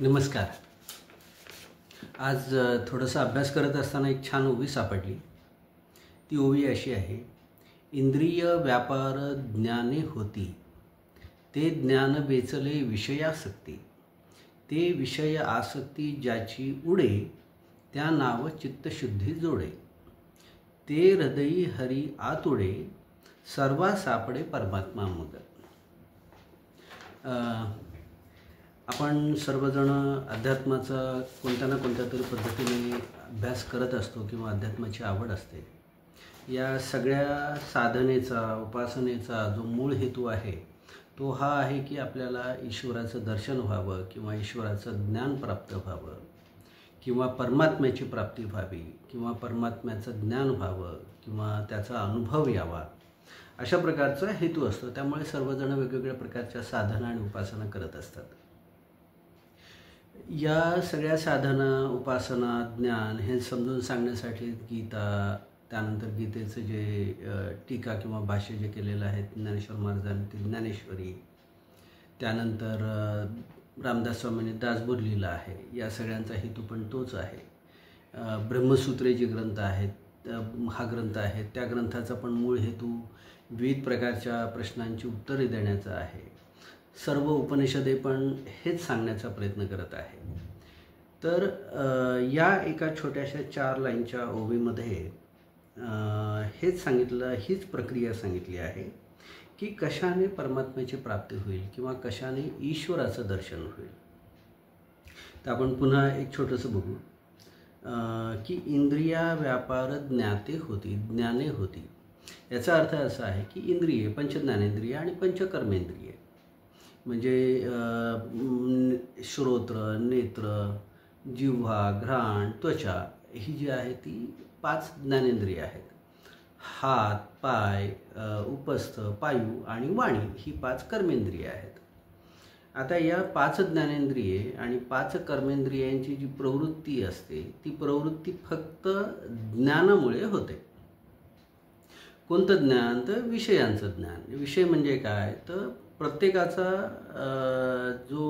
नमस्कार. आज थोडासा अभ्यास करत असताना एक छान ओवी सापडली. ती ओवी अशी आहे, इंद्रिय व्यापार ज्ञाने होती, ते ज्ञान वेचले विषयासक्ती, ते विषय आसक्ती ज्याची उडे, त्या नाव चित्तशुद्धी जोडे, ते हृदयी हरी आतुडे, सर्वा सापडे परमात्मा मग. आपण सर्वजण अध्यात्माचा कोणत्या ना कोणत्या तरी पद्धतीने अभ्यास करत असतो किंवा अध्यात्माची आवड असते. या सगळ्या साधनेचा, उपासनेचा जो मूळ हेतू आहे तो हा आहे की आपल्याला ईश्वराचं दर्शन व्हावं किंवा ईश्वराचं ज्ञान प्राप्त व्हावं किंवा परमात्म्याची प्राप्ती व्हावी किंवा परमात्म्याचं ज्ञान व्हावं किंवा त्याचा अनुभव यावा, अशा प्रकारचा हेतू असतो. त्यामुळे सर्वजण वेगवेगळ्या प्रकारच्या साधना आणि उपासना करत असतात. या सगळ्या साधना, उपासना, ज्ञान हे समजून सांगण्यासाठी गीता, त्यानंतर गीतेचं जे टीका किंवा भाष्य जे केलेलं आहे ज्ञानेश्वर महाराजांनी, ती ज्ञानेश्वरी, त्यानंतर रामदास स्वामींनी दासबोध लिहिलं आहे. या सगळ्यांचा हेतू पण तोच आहे. ब्रह्मसूत्रे जे ग्रंथ आहेत, हा ग्रंथ आहे, त्या ग्रंथाचा पण मूळ हेतू विविध प्रकारच्या प्रश्नांची उत्तरे देण्याचा आहे. सर्व उपनिषदे पण हेच सांगण्याचा प्रयत्न करत आहे. तर या एका छोट्याशा 4 लाईनच्या ओवीमध्ये हेच सांगितलं, हीच प्रक्रिया सांगितली आहे की कशाने परमात्म्याची प्राप्ती होईल किंवा कशाने ईश्वराचं दर्शन होईल. तर आपण पुन्हा एक छोटंसं बघू की इंद्रिया व्यापार ज्ञाते होती, ज्ञाने होती. याचा अर्थ असा आहे की इंद्रिये, पंचज्ञानेंद्रिय आणि पंचकर्मेंद्रिय, म्हणजे श्रोत्र, नेत्र, जिव्हा, घ्राण, त्वचा, ही जी आहे ती 5 ज्ञानेंद्रिय आहेत. हात, पाय, उपस्थ, पायू आणि वाणी ही 5 कर्मेंद्रिय आहेत. आता या 5 ज्ञानेंद्रिये आणि 5 कर्मेंद्रियांची जी प्रवृत्ती असते ती प्रवृत्ती फक्त ज्ञानामुळे होते. कोणतं ज्ञान? तर विषयांचं ज्ञान. विषय म्हणजे काय? तर प्रत्येकाचा जो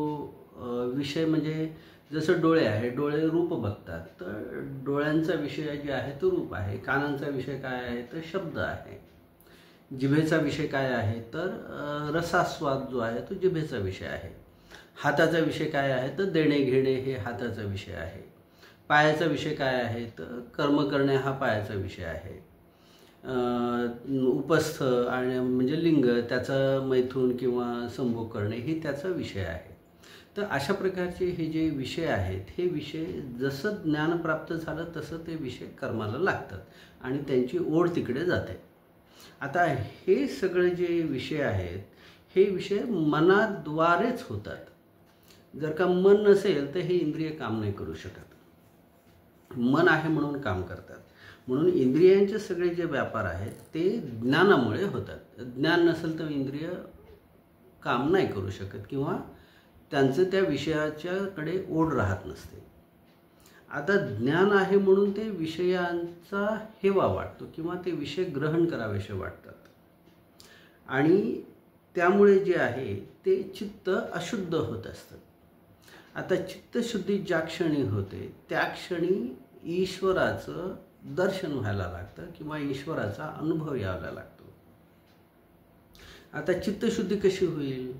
विषय, म्हणजे जसं डोळे आहे, डोळे रूप बघतात, तर डोळ्यांचा विषय जे आहे तो रूप आहे. कानांचा विषय काय आहे? तर शब्द आहे. जिभेचा विषय काय आहे? तर रसास्वाद जो आहे तो जिभेचा विषय आहे. हाताचा विषय काय आहे? तर देणे घेणे हे हाताचा विषय आहे. पायाचा विषय काय आहे? तर कर्म करणे हा पायाचा विषय आहे. उपस्थ आणि म्हणजे लिंग, त्याचा मैथून किंवा संभोग करणे ही त्याचा विषय आहे. तर अशा प्रकारचे हे जे विषय आहेत, हे विषय जसं ज्ञान प्राप्त झालं तसं ते विषय कर्माला लागतात आणि त्यांची ओढ तिकडे जाते. आता हे सगळे जे विषय आहेत हे विषय मनाद्वारेच होतात. जर का मन नसेल तर हे इंद्रिय काम नाही करू शकत. मन आहे म्हणून काम करतात. म्हणून इंद्रियांचे सगळे जे व्यापार आहेत ते ज्ञानामुळे होतात. ज्ञान नसेल तर इंद्रिय काम नाही करू शकत किंवा त्यांचं त्या विषयाच्याकडे ओढ राहत नसते. आता ज्ञान आहे म्हणून ते विषयांचा हेवा वाटतो किंवा ते विषय ग्रहण करावेसे वाटतात आणि त्यामुळे जे आहे ते चित्त अशुद्ध होत असतं. आता चित्तशुद्धी ज्या क्षणी होते त्या क्षणी ईश्वराचं दर्शन व्हायला लागतं किंवा ईश्वराचा अनुभव यायला लागतो. आता चित्तशुद्धी कशी होईल?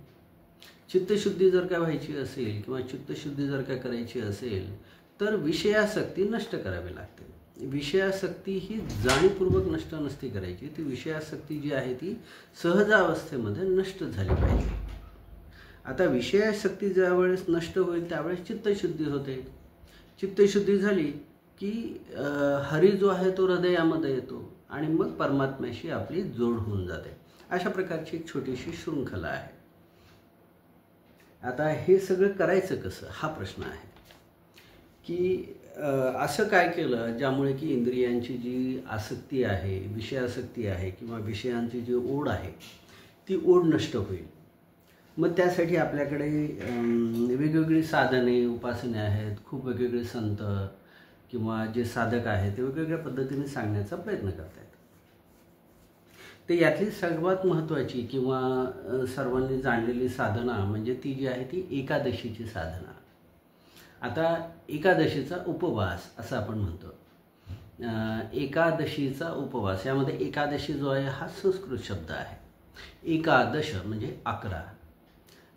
चित्तशुद्धी जर का व्हायची असेल किंवा चित्तशुद्धी जर का करायची असेल तर विषयासक्ती नष्ट करावी लागते. विषयासक्ती ही जाणीवपूर्वक नष्ट नसती करायची. ती विषयासक्ती जी आहे ती सहजावस्थेमध्ये नष्ट झाली पाहिजे. आता विषयासक्ती ज्यावेळेस नष्ट होईल त्यावेळेस चित्तशुद्धी होते. चित्तशुद्धी झाली की हरी जो आहे तो हृदयामध्ये येतो आणि मग परमात्म्याशी आपली जोड होऊन जाते. अशा प्रकारची एक छोटीशी शृंखला आहे. आता हे सगळं करायचं कसं हा प्रश्न आहे की असं काय केलं ज्यामुळे की इंद्रियांची जी आसक्ती आहे, विषयासक्ती आहे किंवा विषयांची जी ओढ आहे ती ओढ नष्ट होईल. मग त्यासाठी आपल्याकडे वेगवेगळी साधने, उपासने आहेत. खूप वेगवेगळे संत किंवा जे साधक आहेत ते वेगवेगळ्या पद्धतीने सांगण्याचा प्रयत्न करत आहेत. तर यातली सर्वात महत्त्वाची किंवा सर्वांनी जाणलेली साधना म्हणजे ती जी आहे ती एकादशीची साधना. आता एकादशीचा उपवास असं आपण म्हणतो. एकादशीचा उपवास, यामध्ये एकादशी जो आहे हा संस्कृत शब्द आहे. एकादश म्हणजे 11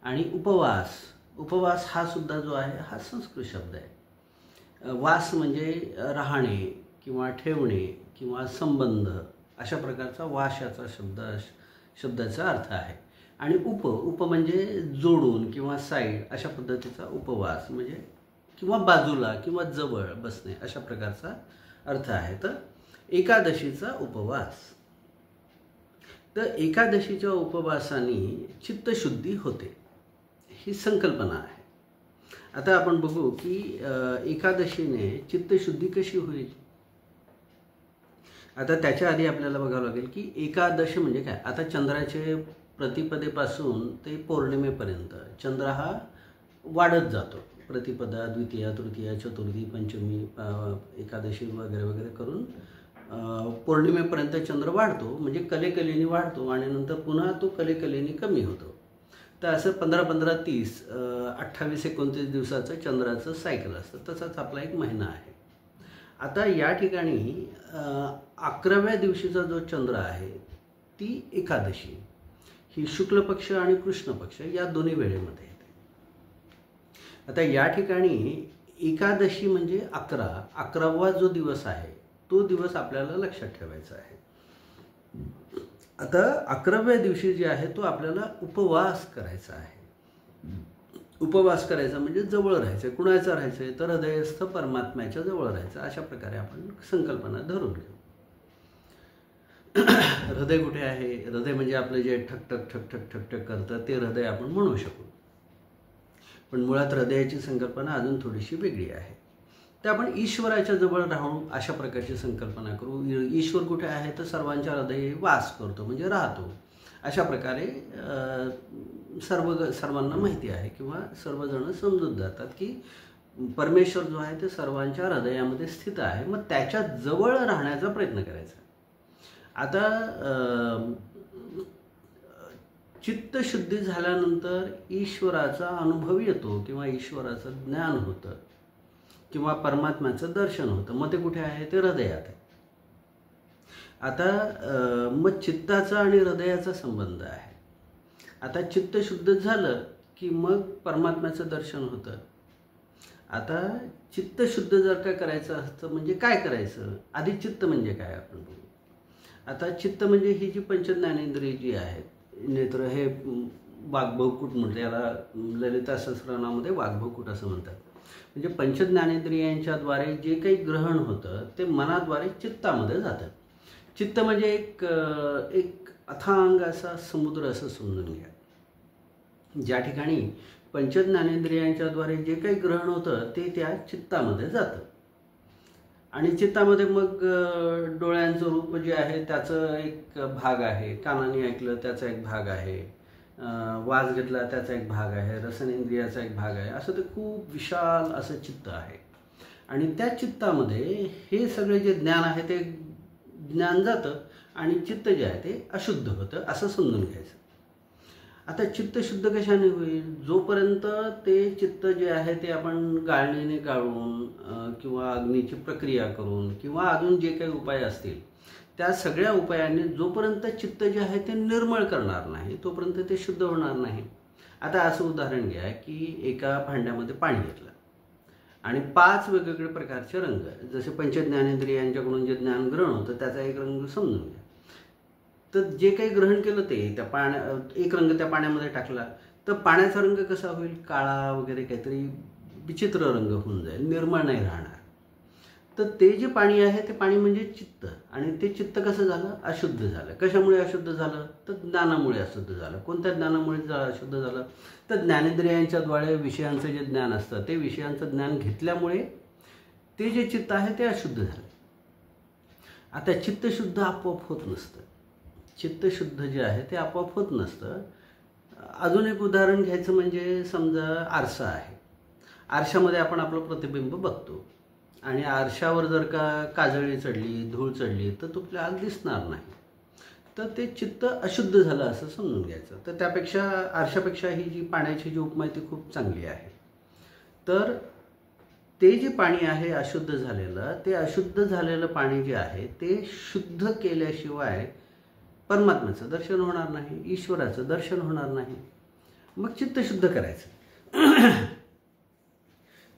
आणि उपवास हा सुद्धा जो आहे हा संस्कृत शब्द आहे. वास म्हणजे राहणे किंवा ठेवणे किंवा संबंध, अशा प्रकारचा वास याचा शब्दाचा अर्थ आहे. आणि उप म्हणजे जोडून किंवा साईड, अशा पद्धतीचा उपवास म्हणजे किंवा बाजूला किंवा जवळ बसणे, अशा प्रकारचा अर्थ आहे. तर एकादशीचा उपवास, तर एकादशीच्या उपवासाने चित्तशुद्धी होते, ही संकल्पना आहे. आता आपण बघू की एकादशीने चित्तशुद्धी कशी होईल. आता त्याच्या आधी आपल्याला बघावं लागेल की एकादश म्हणजे काय. आता चंद्राचे प्रतिपदेपासून ते पौर्णिमेपर्यंत चंद्र हा वाढत जातो. प्रतिपदा, द्वितीया, तृतीया, चतुर्थी, पंचमी, एकादशी वगैरे वगैरे करून पौर्णिमेपर्यंत चंद्र वाढतो, म्हणजे कलेकलेने वाढतो आणि नंतर पुन्हा तो कलेकलेने कमी होतो. तर असं 15-15, 30, 28-29 दिवसाचं चंद्राचं सायकल असतं. तसाच आपला एक महिना आहे. आता या ठिकाणी 11व्या दिवशीचा जो चंद्र आहे ती एकादशी ही शुक्ल पक्ष आणि कृष्ण पक्ष या दोन्ही वेळेमध्ये येते. आता या ठिकाणी एकादशी म्हणजे 11वा जो दिवस आहे तो दिवस आपल्याला लक्षात ठेवायचा आहे. आता 11व्या दिवशी जे आहे तो आपल्याला उपवास करायचा आहे. उपवास करायचा म्हणजे जवळ राहायचं. कुणाचं राहायचं आहे तर हृदयस्थ परमात्म्याच्या जवळ राहायचं, अशा प्रकारे आपण संकल्पना धरून घेऊ. हृदय कुठे आहे. हृदय म्हणजे आपलं जे ठकठक ठकठक ठकठक करतं ते हृदय आपण म्हणू शकू. पण मुळात हृदयाची संकल्पना अजून थोडीशी वेगळी आहे. तर आपण ईश्वराच्या जवळ राहू अशा प्रकारची संकल्पना करू. ईश्वर कुठे आहे तर सर्वांच्या हृदय वास करतो म्हणजे राहतो. अशा प्रकारे सर्वांना माहिती आहे किंवा सर्वजण समजून जातात की परमेश्वर जो आहे ते सर्वांच्या हृदयामध्ये स्थित आहे. मग त्याच्या जवळ राहण्याचा प्रयत्न करायचा. आता चित्तशुद्धी झाल्यानंतर ईश्वराचा अनुभव येतो किंवा ईश्वराचं ज्ञान होतं किंवा परमात्म्याचं दर्शन होतं. मग ते कुठे आहे ते हृदयात आहे. आता मग चित्ताचा आणि हृदयाचा संबंध आहे. आता चित्त शुद्ध झालं की मग परमात्म्याचं दर्शन होतं. आता चित्त शुद्ध जर का करायचं असतं म्हणजे काय करायचं. आधी चित्त म्हणजे काय आपण बघू. आता चित्त म्हणजे ही जी पंचज्ञानेंद्रिय जी आहेत, नेत्र हे वाग्भवकूट म्हणते, याला ललिता सहस्रनामामध्ये वाग्भवकूट असं म्हणतात. म्हणजे पंचज्ञानेंद्रियांच्याद्वारे जे काही ग्रहण होतं ते मनाद्वारे चित्तामध्ये जातं. चित्त म्हणजे एक अथांग असा समुद्र असं समजून घ्या. ज्या ठिकाणी पंचज्ञानेंद्रियांच्याद्वारे जे काही ग्रहण होतं ते त्या चित्तामध्ये जातं. आणि चित्तामध्ये मग डोळ्यांचं रूप जे आहे त्याचं एक भाग आहे, कानाने ऐकलं त्याचा एक भाग आहे, वास घेतला त्याचा एक भाग आहे, रसनेंद्रियाचा एक भाग आहे. असं ते खूप विशाल असं चित्त आहे. आणि त्या चित्तामध्ये हे सगळे जे ज्ञान आहे ते ज्ञान जातं आणि चित्त जे आहे ते अशुद्ध होतं असं समजून घ्यायचं. आता चित्त शुद्ध कशाने होईल. जोपर्यंत ते चित्त जे आहे ते आपण गाळणीने गाळून किंवा अग्नीची प्रक्रिया करून किंवा अजून जे काही उपाय असतील त्या सगळ्या उपायांनी जोपर्यंत चित्त जे आहे ते निर्मळ करणार नाही तोपर्यंत ते शुद्ध होणार नाही. आता असं उदाहरण घ्या की एका भांड्यामध्ये पाणी घेतलं आणि 5 वेगवेगळे प्रकारचे रंग, जसे पंचज्ञानेंद्रियांच्याकडून जे ज्ञान ग्रहण होतं त्याचा एक रंग समजून घ्या. तर जे काही ग्रहण केलं ते त्या एक रंग त्या पाण्यामध्ये टाकला तर पाण्याचा रंग कसा होईल, काळा वगैरे काहीतरी विचित्र रंग होऊन जाईल, निर्मळ नाही राहणार. तर ते जे पाणी आहे ते पाणी म्हणजे चित्त. आणि ते चित्त कसं झालं, अशुद्ध झालं. कशामुळे अशुद्ध झालं तर ज्ञानामुळे अशुद्ध झालं. कोणत्या ज्ञानामुळे अशुद्ध झालं तर ज्ञानेंद्रियांच्याद्वारे विषयांचं जे ज्ञान असतं ते विषयांचं ज्ञान घेतल्यामुळे ते जे चित्त आहे ते अशुद्ध झालं. आता चित्तशुद्ध आपोआप होत नसतं. चित्तशुद्ध जे आहे ते आपोआप होत नसतं. अजून एक उदाहरण घ्यायचं म्हणजे समजा आरसा आहे. आरशामध्ये आपण आपलं प्रतिबिंब बघतो आणि आरशावर जर का काजळी चढली, धूळ चढली तर तो आपल्याला दिसणार नाही. तर ते चित्त अशुद्ध झालं असं समजून घ्यायचं. तर त्यापेक्षा आरशापेक्षा ही जी पाण्याची जी उपमा ती खूप चांगली आहे. तर ते जे पाणी आहे अशुद्ध झालेलं, ते अशुद्ध झालेलं पाणी जे आहे ते शुद्ध केल्याशिवाय परमात्म्याचं दर्शन होणार नाही, ईश्वराचं दर्शन होणार नाही. मग चित्त शुद्ध करायचं.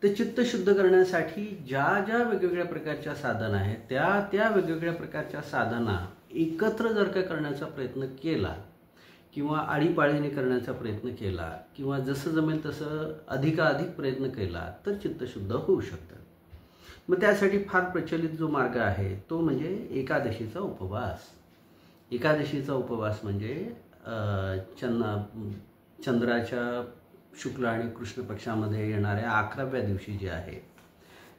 तर चित्त शुद्ध करण्यासाठी ज्या ज्या वेगवेगळ्या प्रकारच्या साधना आहेत त्या वेगवेगळ्या प्रकारच्या साधना एकत्र जर का करण्याचा प्रयत्न केला किंवा आळीपाळीने करण्याचा प्रयत्न केला किंवा जसं जमेल तसं अधिकाधिक प्रयत्न केला तर चित्त शुद्ध होऊ शकतं. मग त्यासाठी फार प्रचलित जो मार्ग आहे तो म्हणजे एकादशीचा उपवास. एकादशीचा उपवास म्हणजे चंद्राच्या शुक्ल आणि कृष्ण पक्षामध्ये येणाऱ्या 11व्या दिवशी जे आहे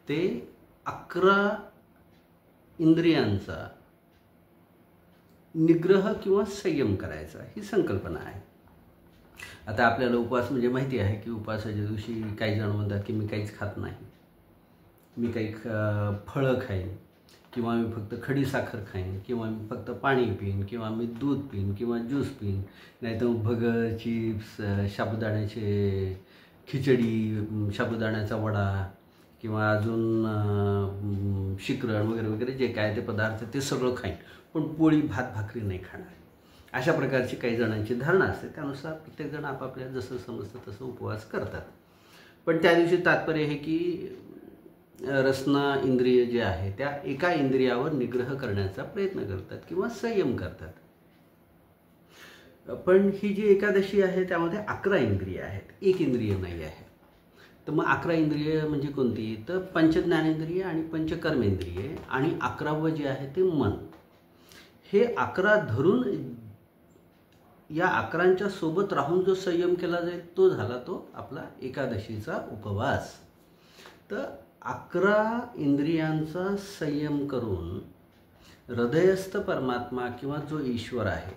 ते 11 इंद्रियांचा निग्रह किंवा संयम करायचा ही संकल्पना आहे. आता आपल्याला उपवास म्हणजे माहिती आहे की उपवासाच्या दिवशी काही जण म्हणतात की मी काहीच खात नाही, मी काही फळं खाईन किंवा मी फक्त खडी साखर खाईन किंवा मी फक्त पाणी पिईन किंवा मी दूध पिईन किंवा ज्यूस पिईन, नाही तर भगर, चिप्स, साबुदाण्याचे खिचडी, साबुदाण्याचा वडा किंवा अजून शिकरण वगैरे वगैरे जे काय ते पदार्थ ते सगळं खाईन, पण पोळी भात भाकरी नाही खाणार. अशा प्रकारची काही जणांची धारणा असते. त्यानुसार प्रत्येकजण आपापल्या जसं समजतं तसं उपवास करतात. पण त्या दिवशी तात्पर्य हे की रसना इंद्रिय जे आहे त्या एका इंद्रियावर निग्रह करण्याचा प्रयत्न करतात किंवा संयम करतात. पण ही जी एकादशी आहे त्यामध्ये 11 इंद्रिय आहेत, एक इंद्रिय नाही आहे. तर मग 11 इंद्रिय म्हणजे कोणती? तर पंचज्ञानेंद्रिय आणि पंचकर्मेंद्रिय आणि 11वं जे आहे ते मन. हे 11 धरून या 11च्या सोबत राहून जो संयम केला जाईल तो झाला तो आपला एकादशीचा उपवास. तर 11 इंद्रियांचा संयम करून हृदयस्थ परमात्मा किंवा जो ईश्वर आहे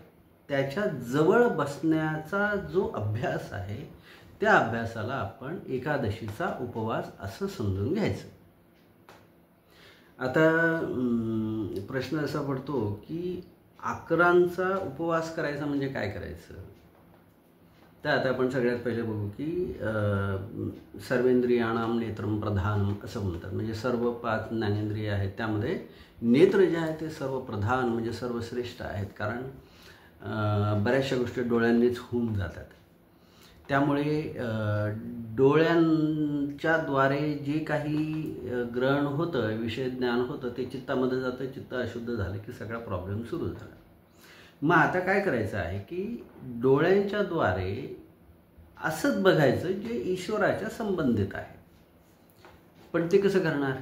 त्याच्या जवळ बसण्याचा जो अभ्यास आहे त्या अभ्यासाला आपण एकादशीचा उपवास असं समजून घ्यायचं. आता प्रश्न असा पडतो की 11चा उपवास करायचा म्हणजे काय करायचं? तर आता आपण सगळ्यात पहिले बघू की सर्वेंद्रियाणाम नेत्रम प्रधानम असं म्हणतात. म्हणजे सर्व 5 ज्ञानेंद्रिय आहेत त्यामध्ये नेत्र जे आहे ते सर्व प्रधान म्हणजे सर्वश्रेष्ठ आहेत. कारण बऱ्याचशा गोष्टी डोळ्यांनीच होऊन जातात. त्यामुळे डोळ्यांच्या द्वारे जे काही ग्रहण होतं, विषय ज्ञान होतं ते चित्तामध्ये जातं. चित्त अशुद्ध झालं की सगळा प्रॉब्लेम सुरू झाला. मग आता काय करायचं आहे की डोळ्यांच्या द्वारे असंच बघायचं जे ईश्वराच्या संबंधित आहे. पण ते कसं करणार?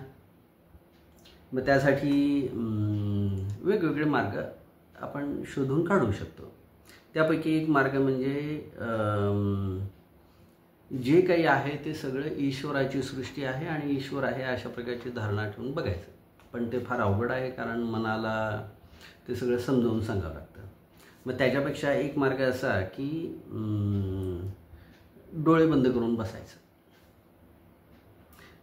मग त्यासाठी वेगवेगळे मार्ग आपण शोधून काढू शकतो. त्यापैकी एक मार्ग म्हणजे जे काही आहे ते सगळं ईश्वराची सृष्टी आहे आणि ईश्वर आहे अशा प्रकारची धारणा ठेवून बघायचं. पण ते फार अवघड आहे कारण मनाला ते सगळं समजावून सांगावं लागतं. मग त्याच्यापेक्षा एक मार्ग असा की डोळे बंद करून बसायचं.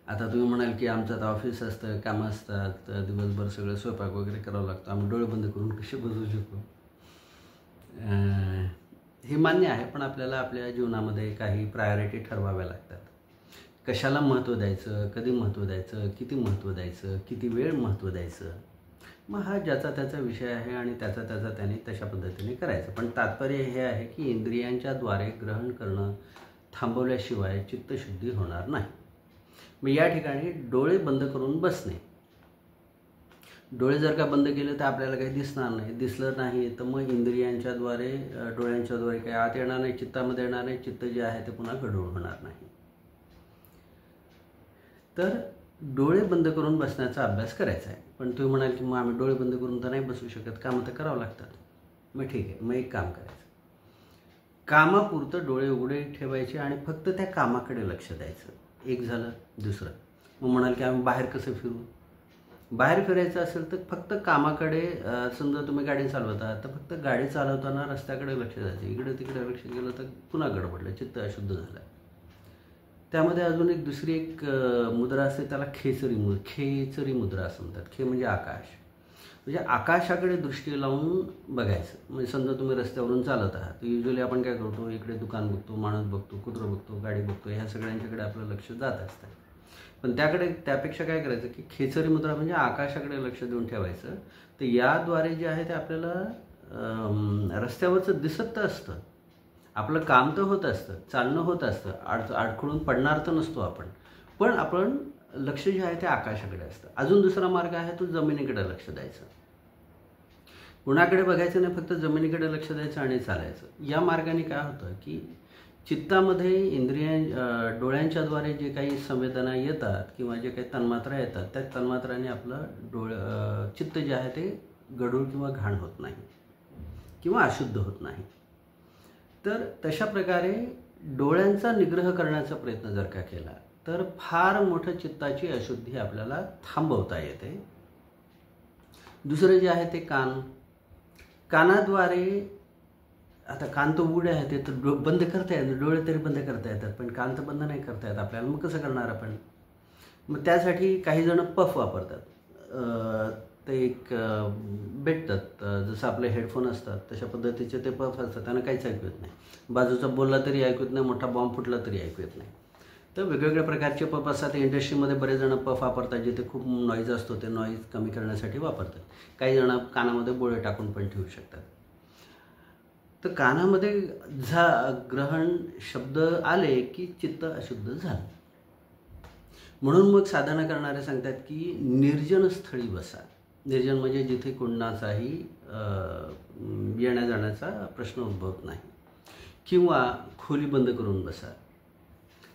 आता तुम्ही म्हणाल की आमचं आता ऑफिस असतं, कामं असतात, दिवसभर सगळं स्वयंपाक वगैरे करावं लागतं, आम्ही डोळे बंद करून कसे बसू शकतो? हे मान्य आहे. पण आपल्याला आपल्या जीवनामध्ये काही प्रायोरिटी ठरवाव्या लागतात. कशाला महत्त्व द्यायचं, कधी महत्त्व द्यायचं, किती महत्त्व द्यायचं, किती वेळ महत्त्व द्यायचं. मग हा ज्याचा त्याचा विषय आहे आणि त्याचा त्याने तशा पद्धतीने करायचं. पण तात्पर्य हे आहे की इंद्रियांच्या द्वारे ग्रहण करणं थांबवल्याशिवाय चित्तशुद्धी होणार नाही. मग या ठिकाणी डोळे बंद करून बसणे. डोळे जर का बंद केले तर आपल्याला काही दिसणार नाही. दिसलं नाही तर मग इंद्रियांच्या द्वारे डोळ्यांच्या द्वारे काही आत येणार नाही, चित्तामध्ये येणार नाही. चित्त जे आहे ते पुन्हा गढूळ होणार नाही. तर डोळे बंद करून बसण्याचा अभ्यास करायचा आहे. पण तुम्ही म्हणाल की मग आम्ही डोळे बंद करून तर नाही बसू शकत, कामं तर करावं लागतात. मग ठीक आहे, मग एक काम करायचं. कामापुरतं डोळे उघडे ठेवायचे आणि फक्त त्या कामाकडे लक्ष द्यायचं. एक झालं. दुसरं मग म्हणाल की आम्ही बाहेर कसं फिरू? बाहेर फिरायचं असेल तर फक्त कामाकडे, समजा तुम्ही गाडी चालवत आहात तर फक्त गाडी चालवताना रस्त्याकडे लक्ष द्यायचं. इकडे तिकडे लक्ष गेलं तर पुन्हा गडबडलं, चित्त अशुद्ध झालं. त्यामध्ये अजून एक दुसरी एक मुद्रा असते, त्याला खेचरी मुद्रा असं म्हणतात. खे म्हणजे आकाश. म्हणजे आकाशाकडे दृष्टी लावून बघायचं. म्हणजे समजा तुम्ही रस्त्यावरून चालत आहात तर युजली आपण काय करतो, इकडे दुकान बघतो, माणूस बघतो, कुत्रं बघतो, गाडी बघतो, ह्या सगळ्यांच्याकडे आपलं लक्ष जात असतं. पण त्यापेक्षा काय करायचं की खेचरी मुद्रा म्हणजे आकाशाकडे लक्ष देऊन ठेवायचं. तर याद्वारे जे आहे ते आपल्याला रस्त्यावरचं दिसत तर असतं, आपलं काम तर होत असतं, चालणं होत असतं, अडखळून पडणार तर नसतो आपण, पण आपण लक्ष जे आहे ते आकाशाकडे असतं. अजून दुसरा मार्ग आहे तो जमिनीकडे लक्ष द्यायचं. कुणाकडे बघायचं नाही, फक्त जमिनीकडे लक्ष द्यायचं आणि चालायचं. या मार्गाने काय होतं की चित्तामध्ये डोळ्यांच्याद्वारे जे काही संवेदना येतात किंवा जे काही तन्मात्रा येतात त्या तन्मात्राने आपलं चित्त जे आहे ते गढूळ किंवा घाण होत नाही किंवा अशुद्ध होत नाही. तर तशा प्रकारे डोळ्यांचा निग्रह करण्याचा प्रयत्न जर का केला तर फार मोठं चित्ताची अशुद्धी आपल्याला थांबवता येते. दुसरं जे आहे ते कानाद्वारे, आता कान तर उघडे आहे, ते तर बंद करता येतात, डोळे तरी बंद करता येतात, पण कान तर बंद नाही करता येत आपल्याला. मग कसं करणार आपण? मग त्यासाठी काही जण पफ वापरतात. ते एक भेटतात, जसं आपले हेडफोन असतात तशा पद्धतीचे ते पफ असतात, त्यांना काहीच ऐकू येत नाही. बाजूचा बोलला तरी ऐकू येत नाही, मोठा बॉम्ब फुटला तरी ऐकू येत नाही. तर वेगवेगळ्या प्रकारचे पफ असतात. इंडस्ट्रीमध्ये बरेच जण पफ वापरतात, जिथे खूप नॉईज असतो ते नॉईज कमी करण्यासाठी वापरतात. काही जण कानामध्ये बोळे टाकून पण ठेवू शकतात. तर कानामध्ये ग्रहण शब्द आले की चित्त अशुद्ध झालं. म्हणून मग साधना करणारे सांगतात की निर्जन स्थळी बसा. निर्जन म्हणजे जिथे कोणाचाही येण्या जाण्याचा प्रश्न उद्भवत नाही, किंवा खोली बंद करून बसा,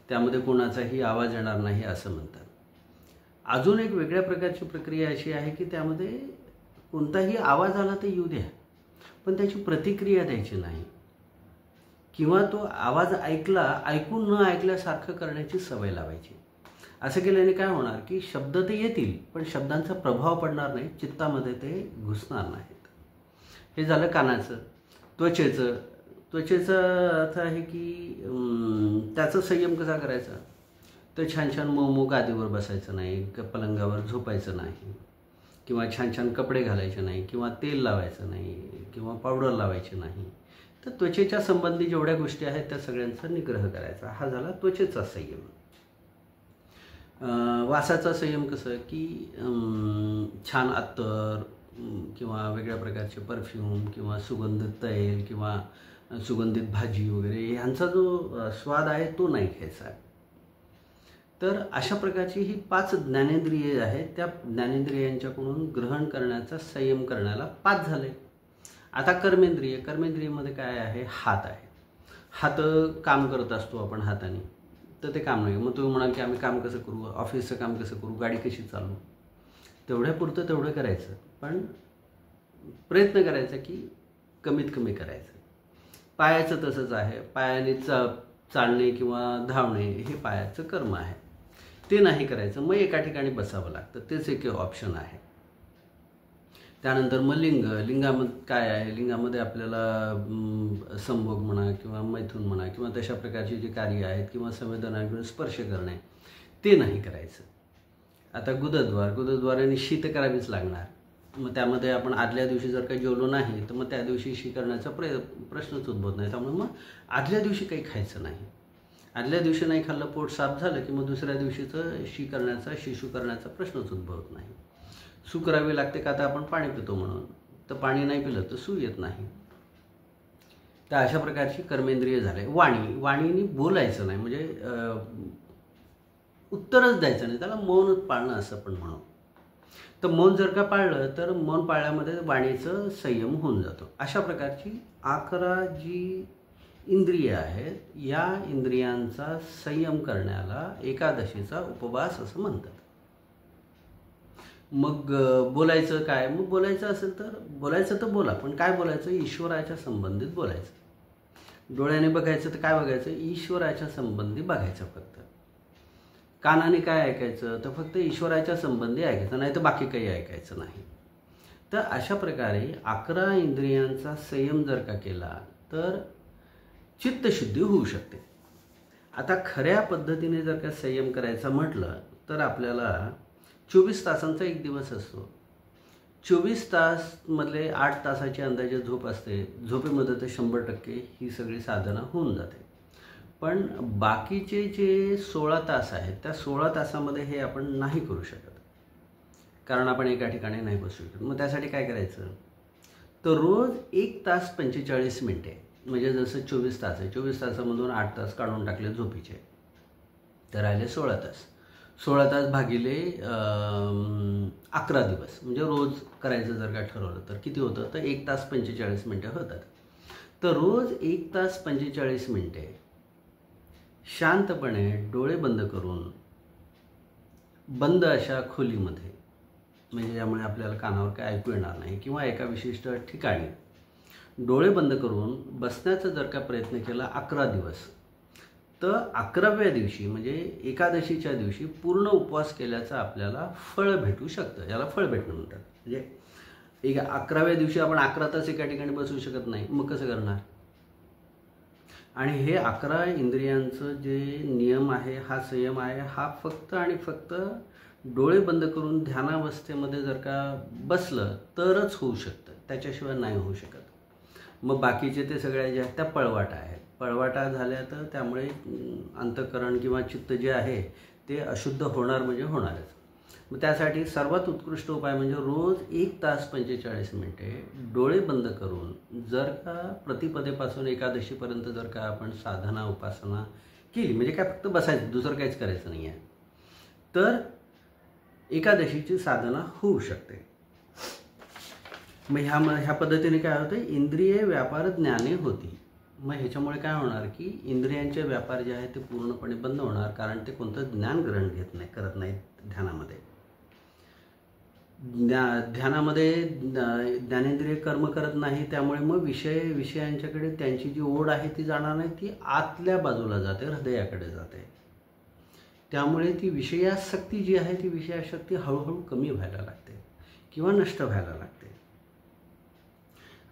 त्यामध्ये कोणाचाही आवाज येणार नाही असं म्हणतात. अजून एक वेगळ्या प्रकारची प्रक्रिया अशी आहे की त्यामध्ये कोणताही आवाज आला तर येऊ द्या, पण त्याची प्रतिक्रिया द्यायची नाही, किंवा तो आवाज ऐकून न ऐकल्यासारखं करण्याची सवय लावायची. असं केल्याने काय होणार की शब्द ते येतील पण शब्दांचा प्रभाव पडणार नाही, चित्तामध्ये ते घुसणार नाहीत. हे झालं कानाचं. त्वचेचा अर्थ आहे की त्याचा संयम कसा करायचा? तर छान छान मऊ गादीवर बसायचं नाही, पलंगावर झोपायचं नाही, किंवा छान छान कपडे घालायचे नाही, किंवा तेल लावायचं नाही, किंवा पावडर लावायची नाही. तर त्वचेच्या संबंधी जेवढ्या गोष्टी आहेत त्या सगळ्यांचा निग्रह करायचा. हा झाला त्वचेचा संयम. वासाचा संयम कसं की छान अत्तर किंवा वेगळ्या प्रकारचे परफ्यूम किंवा सुगंधित तैल किंवा सुगंधित भाजी वगैरे ह्यांचा जो स्वाद आहे तो नाही घ्यायचा. तर अशा प्रकारची ही 5 ज्ञानेंद्रिये आहेत. त्या ज्ञानेंद्रियांच्याकडून ग्रहण करण्याचा संयम करण्याला 5 झाले. आता कर्मेंद्रियमध्ये काय आहे? हात आहे. हात काम करत असतो आपण हाताने, तर ते काम नाही. मग तुम्ही म्हणाल की आम्ही काम कसं करू, ऑफिसचं काम कसं करू, गाडी कशी चालवू, तेवढ्यापुरतं तेवढं करायचं, पण प्रयत्न करायचा की कमीत कमी करायचं. पायाचं तसंच आहे. पायाने चालणे किंवा धावणे हे पायाचं कर्म आहे, ते नाही करायचं. मग एका ठिकाणी बसावं लागतं, तेच एक ऑप्शन आहे. त्यानंतर मग लिंगामध्ये काय आहे? लिंगामध्ये आपल्याला संभोग म्हणा किंवा मैथून म्हणा किंवा तशा प्रकारची जी कार्य आहेत किंवा संवेदना किंवा स्पर्श करणे ते नाही करायचं. आता गुदद्वाराने शी करावीच लागणार. मग त्यामध्ये आपण आदल्या दिवशी जर काही जेवलो नाही तर मग त्या दिवशी शी करण्याचा प्रश्नच उद्भवत नाही. त्यामुळे मग आदल्या दिवशी काही खायचं नाही. आदल्या दिवशी नाही खाल्लं, पोट साफ झालं की मग दुसऱ्या दिवशीचं शिशू करण्याचा प्रश्नच उद्भवत नाही. सू करावी लागते का? तर आपण पाणी पितो म्हणून, तर पाणी नाही पिलं तर सू येत नाही. तर अशा प्रकारची कर्मेंद्रिय झाले. वाणीने बोलायचं नाही, म्हणजे उत्तरच द्यायचं नाही, त्याला मौन पाळणं असं पण म्हणू. तर मौन जर का पाळलं तर मौन पाळल्यामध्ये वाणीचं संयम होऊन जातो. अशा प्रकारची 11 जी इंद्रिय आहेत, या इंद्रियांचा संयम करण्याला एकादशीचा उपवास असं म्हणतात. मग बोलायचं काय? मग बोलायचं असेल तर बोला, पण काय बोलायचं? ईश्वराच्या संबंधित बोलायचं. डोळ्याने बघायचं तर काय बघायचं? ईश्वराच्या संबंधी बघायचं फक्त. कानाने काय ऐकायचं? तर फक्त ईश्वराच्या संबंधी ऐकायचं, नाही तर बाकी काही ऐकायचं नाही. तर अशा प्रकारे 11 इंद्रियांचा संयम जर का केला तर चित्तशुद्धी होऊ शकते. आता खऱ्या पद्धतीने जर का संयम करायचा म्हटलं तर आपल्याला 24 तासांचा एक दिवस असतो. 24 तासमधले 8 तासाची अंदाजे झोप असते. झोपेमध्ये तर 100% ही सगळी साधना होऊन जाते. पण बाकीचे जे 16 तास आहेत त्या 16 तासामध्ये हे आपण नाही करू शकत, कारण आपण एका ठिकाणी नाही बसू शकत. मग त्यासाठी काय करायचं, तर रोज 1 तास 45 मिनटे, म्हणजे जसं 24 तास आहे, 24 तासामधून 8 तास काढून टाकले झोपीचे, तर राहिले 16 तास. 16 तास भागिले 11 दिवस, म्हणजे रोज करायचं जर का ठरवलं तर किती होतं, तर 1 तास 45 मिनटे होतात. तर रोज 1 तास 45 मिनटे शांतपणे डोळे बंद करून, बंद अशा खोलीमध्ये, म्हणजे यामुळे आपल्याला कानावर काय ऐकू येणार नाही, किंवा एका विशिष्ट ठिकाणी डोळे बंद करून बसण्याचा जर का प्रयत्न केला 11 दिवस, तर 11व्या दिवशी म्हणजे एकादशीच्या दिवशी पूर्ण उपवास केल्याचं आपल्याला फळ भेटू शकतं. याला फळ भेटणं म्हणतात. म्हणजे 11व्या दिवशी आपण 11 तास एका ठिकाणी बसू शकत नाही, मग कसं करणार. आणि हे 11 इंद्रियांचं जे नियम आहे, हा संयम आहे, हा फक्त आणि फक्त डोळे बंद करून ध्यानावस्थेमध्ये जर का बसलं तरच होऊ शकतं, त्याच्याशिवाय नाही होऊ शकत. मग बाकीचे ते सगळ्या ज्या त्या पळवाटा आहेत, पळवाटा झाल्या तर त्यामुळे अंतःकरण किंवा चित्त जे आहे ते अशुद्ध होणार, म्हणजे होणारच. मग त्यासाठी सर्वात उत्कृष्ट उपाय म्हणजे रोज 1 तास 45 मिनटे डोळे बंद करून जर का प्रतिपदेपासून एकादशीपर्यंत जर का आपण साधना उपासना केली, म्हणजे काय फक्त बसायचं, दुसरं काहीच करायचं नाही आहे, तर एकादशीची साधना होऊ शकते. मग ह्या पद्धतीने काय होतं, इंद्रिय व्यापार ज्ञाने होती. मग ह्याच्यामुळे काय होणार की इंद्रियांचे व्यापार जे आहे ते पूर्णपणे बंद होणार, कारण ते कोणतं ज्ञान ग्रहण करत नाहीत ध्यानामध्ये. ध्यानामध्ये ज्ञानेंद्रिय कर्म करत नाही, त्यामुळे मग विषयांच्याकडे त्यांची जी ओढ आहे ती जाणार नाही, ती आतल्या बाजूला जाते, हृदयाकडे जाते. त्यामुळे ती विषयासक्ती जी आहे ती विषयासक्ती हळूहळू कमी व्हायला लागते किंवा नष्ट व्हायला लागते,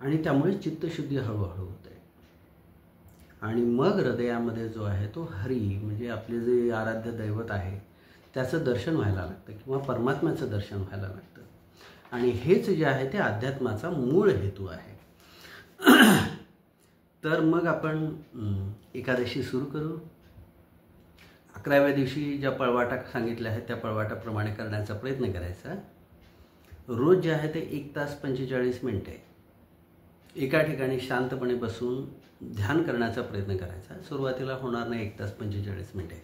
आणि त्यामुळे चित्तशुद्धी हळूहळू होते. आणि मग हृदयामध्ये जो आहे तो हरी, म्हणजे आपले जे आराध्य दैवत आहे त्याचं दर्शन व्हायला लागतं, किंवा परमात्म्याचं दर्शन व्हायला लागतं. आणि हेच जे आहे ते अध्यात्माचा मूळ हेतू आहे. तर मग आपण एकादशी सुरू करू. 11व्या दिवशी ज्या पळवाटा सांगितल्या आहेत त्या पळवाटाप्रमाणे करण्याचा प्रयत्न करायचा. रोज जे आहे ते 1 तास 45 मिनटे एका ठिकाणी शांतपणे बसून ध्यान करण्याचा प्रयत्न करायचा. सुरुवातीला होणार नाही 1 तास 45 मिनटे,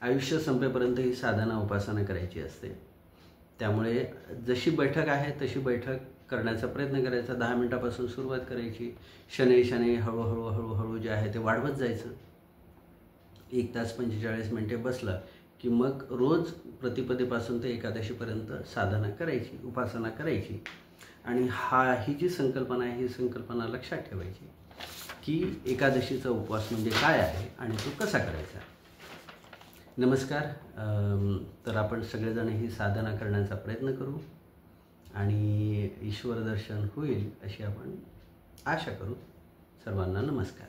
आयुष्य संपेपर्यंत ही साधना उपासना करायची असते. त्यामुळे जशी बैठक आहे तशी बैठक करण्याचा प्रयत्न करायचा. 10 मिनटापासून सुरुवात करायची, शनै हळूहळू हळूहळू जे आहे ते वाढवत जायचं. 1 तास 45 मिनटे बसलं की मग रोज प्रतिपदेपासून ते एकादशीपर्यंत साधना करायची, उपासना करायची. आणि ही जी संकल्पना आहे ही संकल्पना लक्षात ठेवायची की एकादशीचा उपवास म्हणजे काय आहे आणि तो कसा करायचा. नमस्कार. तर आपण सगळेजण ही साधना करण्याचा प्रयत्न करू आणि ईश्वर दर्शन होईल अशी आपण आशा करू. सर्वांना नमस्कार.